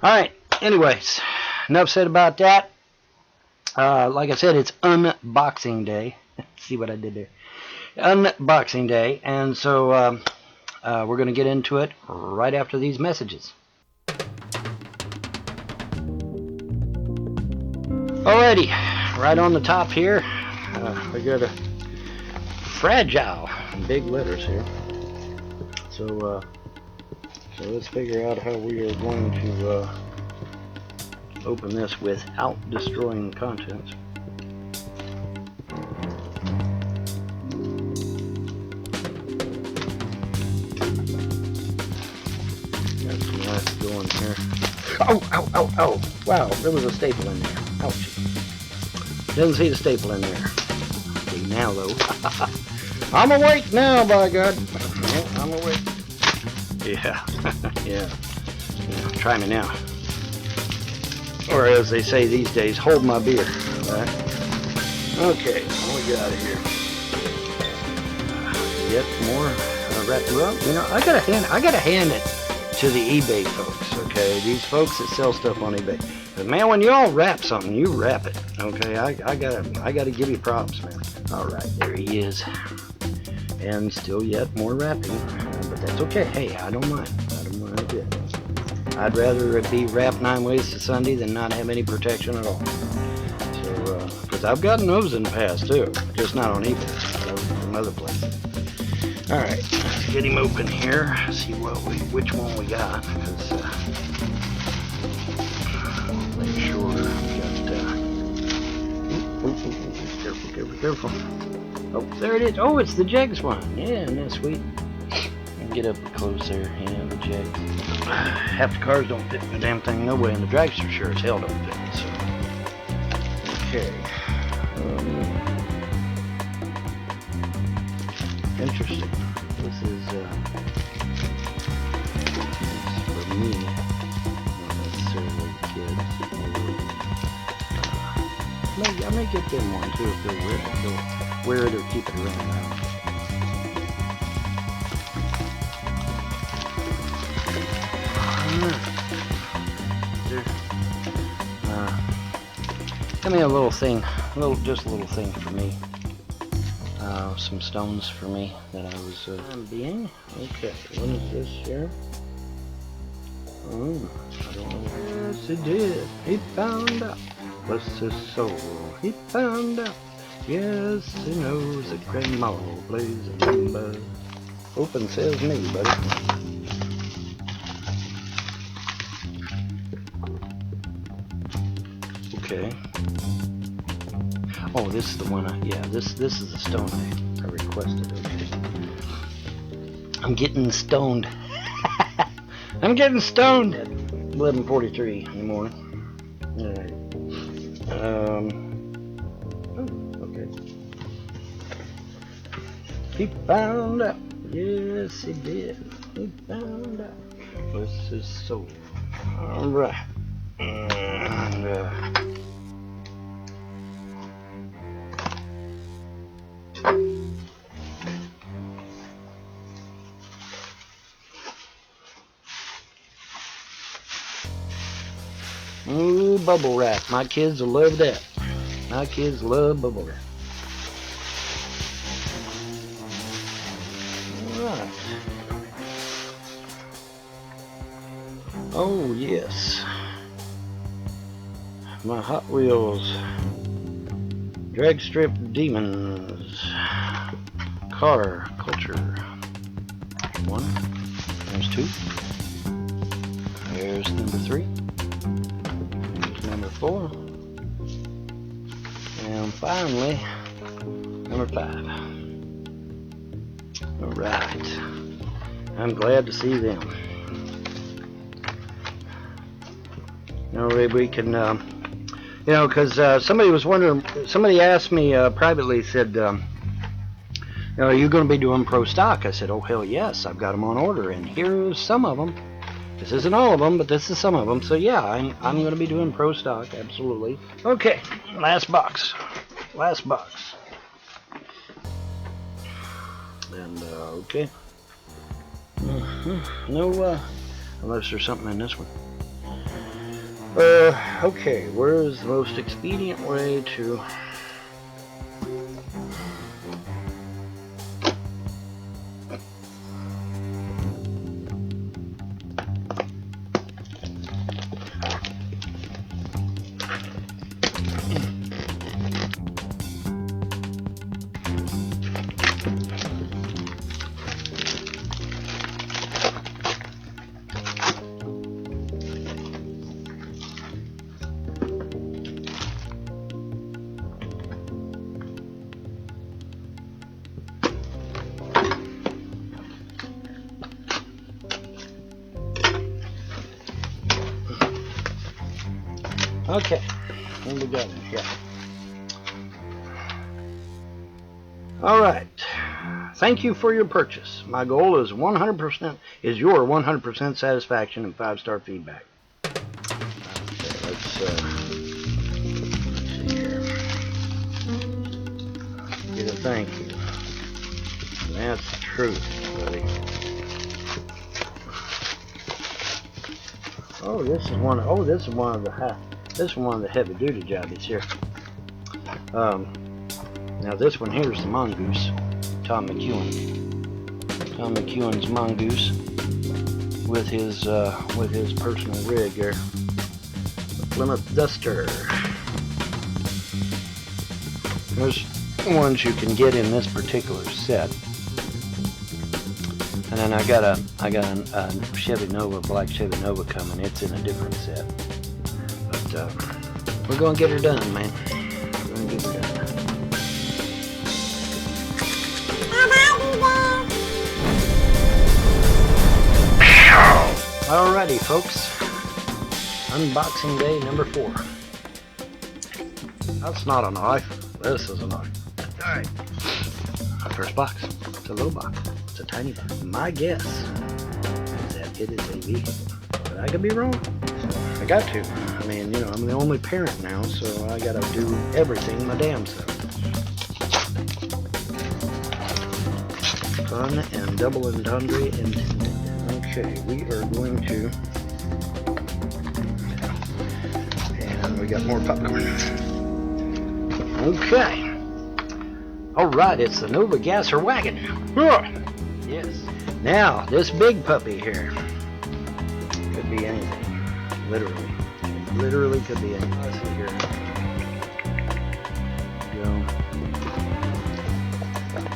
Alright, anyways, enough said about that. Like I said, it's unboxing day. See what I did there? Unboxing day, and so we're going to get into it right after these messages. Alrighty, right on the top here, we got a fragile in big letters here. So let's figure out how we are going to open this without destroying the contents. Got some lights going here. Oh! Wow, there was a staple in there. Ouch. Didn't see the staple in there. Okay, now though. I'm awake now, by God. Yeah, I'm awake. Yeah. Yeah. Try me now. Or as they say these days, hold my beer. Right? Okay, what we got here? Yet more wrapped. Well, you know, I gotta hand it to the eBay folks. Okay, these folks that sell stuff on eBay. But man, when y'all wrap something, you wrap it. Okay, I gotta give you props, man. All right, there he is, and still yet more wrapping, but that's okay. Hey, I don't mind. I don't mind a bit. I'd rather it be wrapped 9 ways to Sunday than not have any protection at all. So, because I've gotten those in the past too, just not on eBay, but from other places. All right, let's get him open here. See which one we got. Because make sure we got. Careful. Oh, there it is. Oh, it's the Jegs one. Yeah, isn't that sweet? Get up close there. Yeah, the Jegs. Half the cars don't fit in the damn thing no way, and the dragster sure as hell don't fit. So, okay. Interesting. This is for me, not necessarily the kids. I may get them one too if they'll wear it or keep it around the house. Give me a little thing, just a little thing for me. Some stones for me that I was being. Okay, what is this here? Oh, I don't know. Yes, he did. He found out. Bless his soul. He found out. Yes, he knows that Grandma plays a rumba. Open says me, buddy. Okay. Oh, this is the one. Yeah, this is the stone I requested. Okay. I'm getting stoned. I'm getting stoned at 11:43 in the morning. All right. Oh, okay. He found out. Yes, he did. He found out. Bless his soul. All right. And, ooh, bubble wrap. My kids will love that. My kids love bubble wrap. Alright. Oh, yes. My Hot Wheels Drag Strip Demons Car Culture. 1. There's 2. There's number 3. Number 4, and finally number 5. All right, I'm glad to see them. You know, we can, you know, because somebody was wondering. Somebody asked me privately, said, you know, are you going to be doing pro stock? I said, oh hell yes, I've got them on order, and here's some of them. This isn't all of them, but this is some of them. So yeah, I'm going to be doing pro stock, absolutely. Okay, last box. And okay. No, unless there's something in this one. Okay, where is the most expedient way to... Okay, what we got in here? All right. Thank you for your purchase. My goal is your 100% satisfaction and 5-star feedback. Okay, let's see here. Get a thank you. That's the truth, buddy. Oh, this is one of the heavy duty jobbies here. Now this one here is the Mongoose, Tom McEwen. Tom McEwen's Mongoose with his personal rig here, the Plymouth Duster. There's ones you can get in this particular set, and then I got a Chevy Nova, black Chevy Nova coming. It's in a different set, but we're gonna get her done, man. We're gonna get her done. Alrighty, folks. Unboxing day number 4. That's not a knife. This is a knife. Alright. Our first box. It's a little box. It's a tiny box. My guess is that it is a vehicle. But I could be wrong. I got to. I mean, you know, I'm the only parent now, so I gotta do everything my damn self. Fun and double entendre intended. Okay, we are going to, and we got more popcorn. Okay. Alright, it's the Nova Gasser Wagon. Yes. Now, this big puppy here could be anything. Literally. It literally could be anything. Let's see here.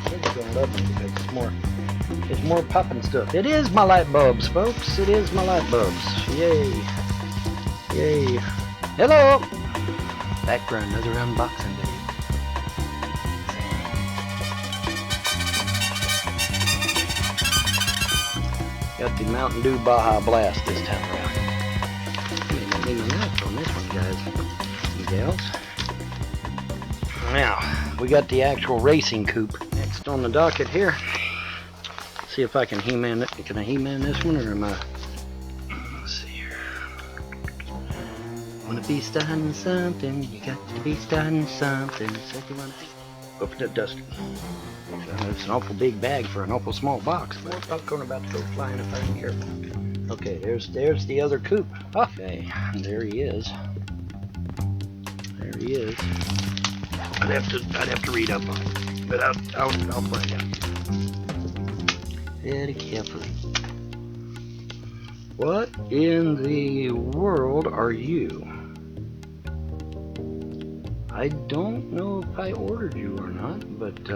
Kids gonna love me because it's more popping stuff. It is my light bulbs, folks. It is my light bulbs. Yay. Yay. Hello. Back for another unboxing video. Got the Mountain Dew Baja Blast this time around. Maybe even that on this one, guys and gals. Now, we got the actual racing coupe next on the docket here. See if I can He-Man it. Can I He-Man this one, or am I? Let's see here. Wanna be starting something? You got to be starting something. So you wanna open that duster. It's an awful big bag for an awful small box. More popcorn about to go flying if I ain't careful. Okay, there's the other coupe. Okay, there he is. There he is. I'd have to read up on it, but I'll find out. Very carefully. What in the world are you? I don't know if I ordered you or not, but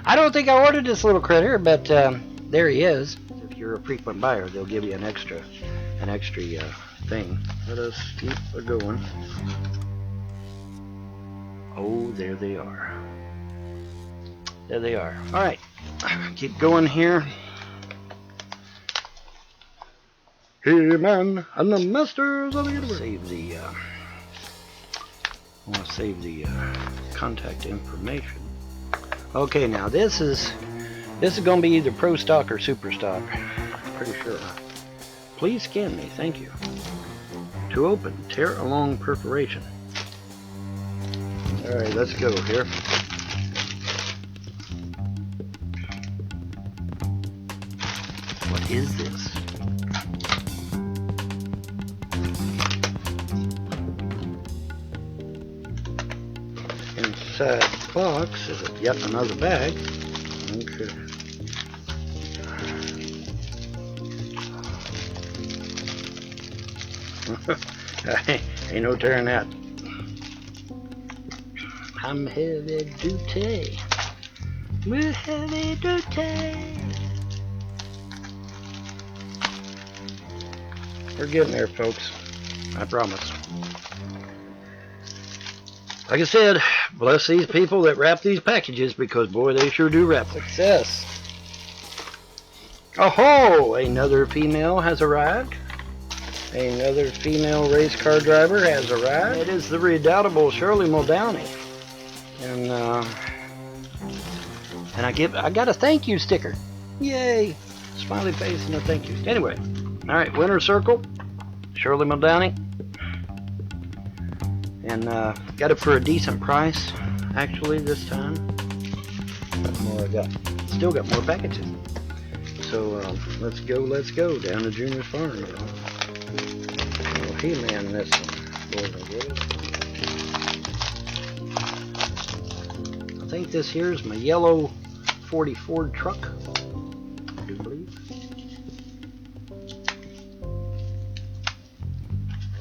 I don't think I ordered this little critter, but there he is. If you're a frequent buyer, they'll give you an extra thing. Let us keep going. Oh, there they are. There they are. All right, keep going here. He-Man and the Masters of the Universe. I want to save the contact information. Okay, now this is going to be either Pro Stock or Super Stock. Pretty sure. Please scan me, thank you. To open, tear along perforation. All right, let's go here. What is this? inside the box is yet another bag. Okay. Ain't no tearing that. I'm heavy duty. We're heavy duty. We're getting there, folks. I promise. Like I said, bless these people that wrap these packages, because boy, they sure do wrap. Success. Oh, another female has arrived. Another female race car driver has arrived. It is the redoubtable Shirley Muldowney. And I got a thank you sticker. Yay! Smiley face and a thank you. Anyway, all right, winner circle, Shirley Muldowney. And got it for a decent price, actually, this time. What more I got? Still got more packages. So let's go down to Junior's farm. Oh, He-Man, this one. I think this here is my yellow 40 Ford truck, I do believe.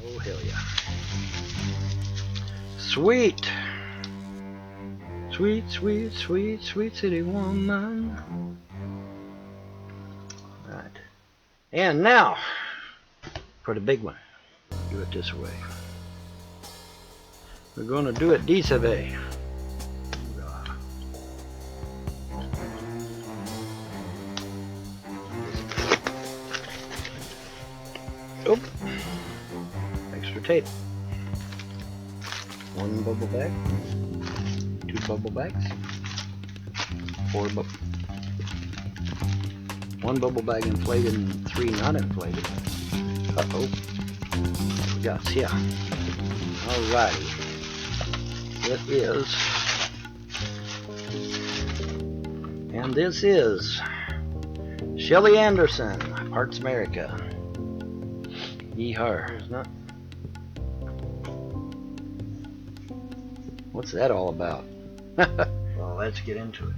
Oh, hell yeah. Sweet. Sweet, sweet, sweet, sweet city woman. Right. And now, for the big one. Do it this way. We're going to do it this way. Oh, extra tape. One bubble bag, two bubble bags, one bubble bag inflated and three not inflated. Uh-oh. What we got here? Alrighty. It is, and this is Shelly Anderson, Parts America. Yeehaw. There's not. What's that all about? Well, let's get into it.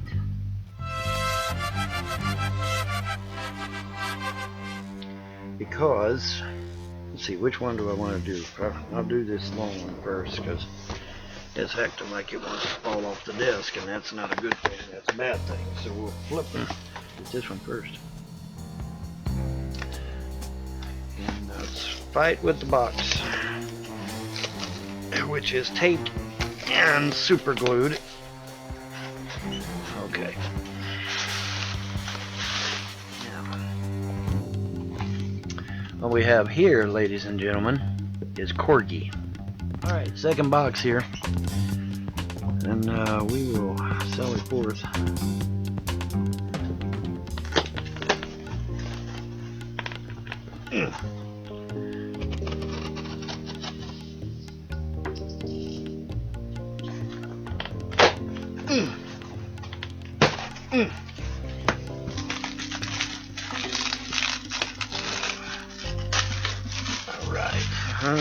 Because, let's see, which one do I want to do? I'll do this long one first, because it's acting like it wants to fall off the desk, and that's not a good thing. That's a bad thing. So we'll flip it. Do this one first. And let's fight with the box, which is taped and super glued. Okay. Now, what we have here, ladies and gentlemen, is Corgi. Alright, second box here. And we will sally forth. Oh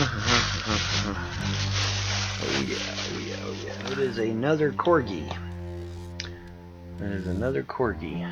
yeah. It is another Corgi. That is another Corgi.